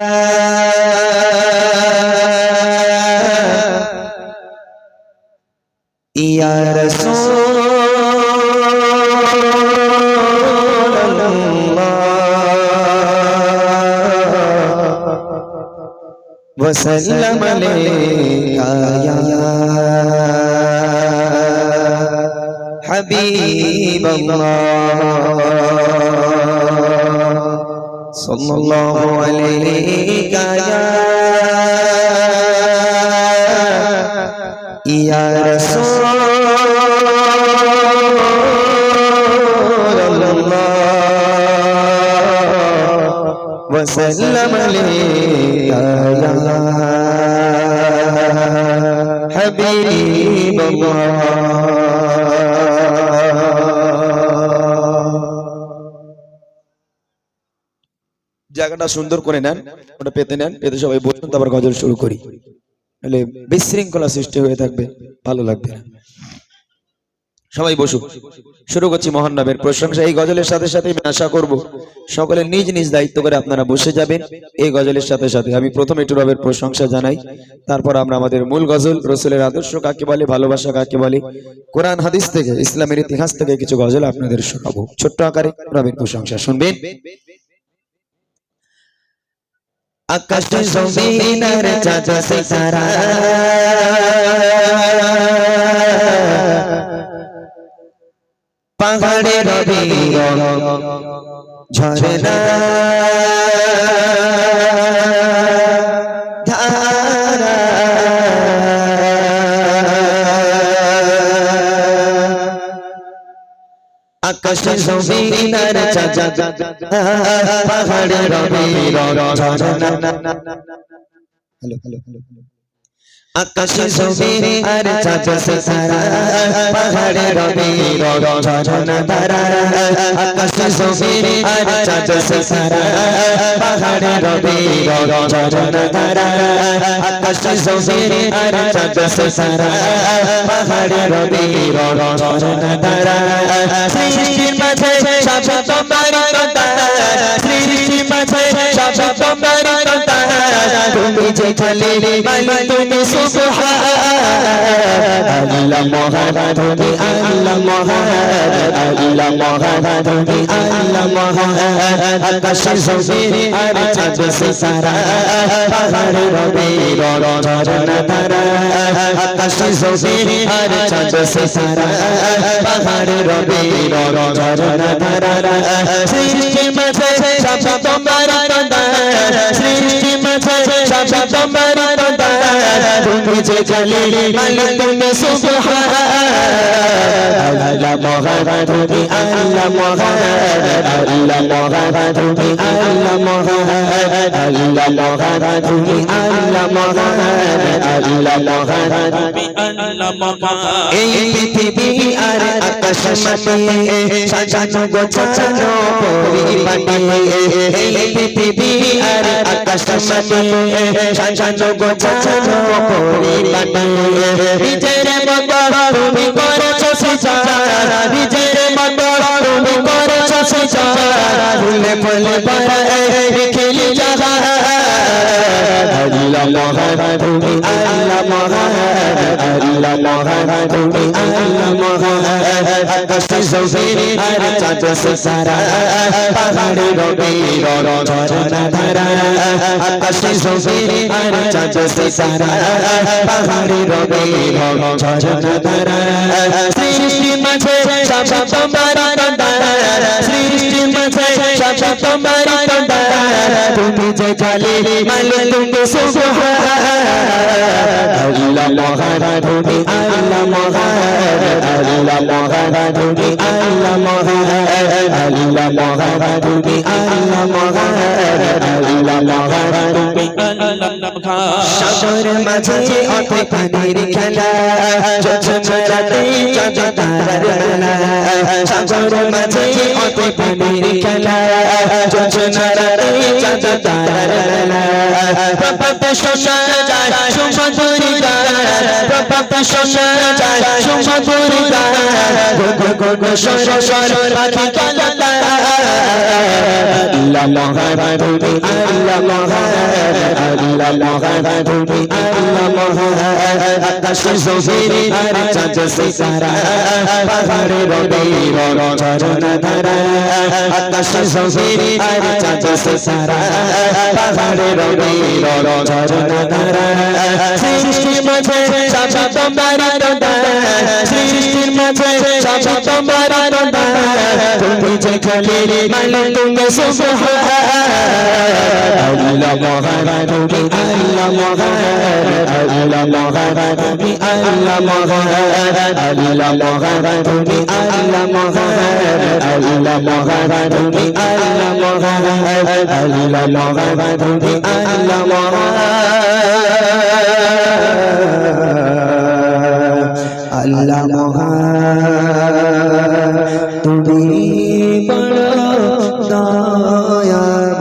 या रसूलल्लाह वसल्लम अलैका या हबीबल्लाह सल्लल्लाहु अलैका या रसूलल्लाह वसल्लम अलैका या हबीबल्लाह। জায়গাটা সুন্দর করে নেন, ওটা পেতে নেন, পেতে সবাই বসুন, তারপর গজল শুরু করি, নাহলে বিশৃঙ্খলা সৃষ্টি হয়ে থাকবে, ভালো লাগবে না। সবাই বসুন, শুরু করছি মহান নবের প্রশংসা। এই গজলের সাথে সাথে আমি আশা করব সকলে নিজ নিজ দায়িত্ব করে আপনারা বসে যাবেন। এই গজলের সাথে সাথে আমি প্রথমে একটু রবের প্রশংসা জানাই, তারপর আমরা আমাদের মূল গজল, রসুলের আদর্শ কাকে বলে, ভালোবাসা কাকে বলে, কোরআন হাদিস থেকে, ইসলামের ইতিহাস থেকে কিছু গজল আপনাদের শোনাবো ছোট্ট আকারে। রবের প্রশংসা শুনবেন। আকাশ জমিনের চাঁদ সিতারা পাহাড়ে রবি ঝরনা ধারা আকাশ জমিনের চাঁদ পাহাড়ে রবি ঝরনা। Hello hello hello. আকাশ জমিনের চাঁদ সিতারা পাহাড়ে রবি ঝরনা ধারা। আকাশ জমিনের চাঁদ সিতারা পাহাড়ে রবি ঝরনা ধারা। আকাশ জমিনের চাঁদ সিতারা পাহাড়ে রবি ঝরনা ধারা। সৃষ্টির মাঝে সব তোমার কথা, সৃষ্টির মাঝে সব তোমার কথা, তুমি যে খালি মালিক তুমি সুবহান আল্লাহ মহান তুমি আল্লাহ মহান আল্লাহ মহান তুমি আল্লাহ মহান। আকাশ জমিনের চাঁদ সিতারা পাহাড়ে রবি ঝরনা ধারা। আকাশ জমিনের চাঁদ সিতারা পাহাড়ে রবি ঝরনা ধারা। সৃষ্টির মাঝে সব তোমার কথা, সৃষ্টির মাঝে সব তোমার কথা, তুমি যে খালি মালিক তুমি সুবহান আল্লাহ মহান তুমি আল্লাহ মহান আল্লাহ মহান তুমি আল্লাহ মহান আল্লাহ মহান তুমি আল্লাহ মহান আল্লাহ মহান তুমি আল্লাহ মহান। এই পৃথিবী আর আকাশ মাটি সাজানো গোছানো পরিপাটি, এই পৃথিবী আর আকাশ মাটি সাজানো গোছানো পরিপাটি। নিজের মতো তুমি করেছো সৃজন, নিজের মতো তুমি করেছো সৃজন, ফুলে ফুলে ভরে খেলি জাহান আল্লাহ মহান তুমি আল্লাহ মহান আল্লাহ মহান তুমি আল্লাহ মহান। আকাশ জমিনের চাঁদ সিতারা পাহাড়ে রবি ঝরনা ধারা। আকাশ জমিনের চাঁদ সিতারা পাহাড়ে রবি ঝরনা ধারা। সৃষ্টির মাঝে সব তোমার কথা, সৃষ্টির মাঝে সব তোমার কথা, তুমি যে খালি মালিক তুমি সুবহান আল্লাহ মহান তুমি আল্লাহ মহান আল্লাহ মহান তুমি আল্লাহ মহান আল্লাহ মহান তুমি আল্লাহ মহান আল্লাহ মহান তুমি আল্লাহ মহান। সাগর মাঝে অথই পানির খেলা, ঝরঝরাতে চাঁদ তারার মেলা। সাগর মাঝে অথই পানির খেলা, ঝরঝরাতে চাঁদ তারার মেলা। প্রভাত শোনা যায় সুমধুর গান প্রভাত শোনা যায় সুমধুর গান গুন গুন সর সর পাখি কালাতা আল্লাহ মহান তুমি আল্লাহ মহান আল্লাহ মহান তুমি আল্লাহ মহান আকাশ জমিন আর চাঁদ সিতারা পাহাড়ে রবির চরণ ধারা আকাশ জমিন আর চাঁদ সিতারা পাহাড়ে রবির চরণ ধারা সৃষ্টির মাঝে সাজা তোমার দান সৃষ্টির মাঝে সাজা তোমার দান তুমি যে খালির মালিক তুমি সুবহান আল্লাহ মহান তুমি আল্লাহ মহান আল্লাহ মহান তুমি আল্লাহ মহান আল্লাহ মহান তুমি আল্লাহ মহান আল্লাহ মহান তুমি আল্লাহ মহান আল্লাহ মহান তুমি আল্লাহ মহান আল্লাহ মহান তুমি বড় দয়াবান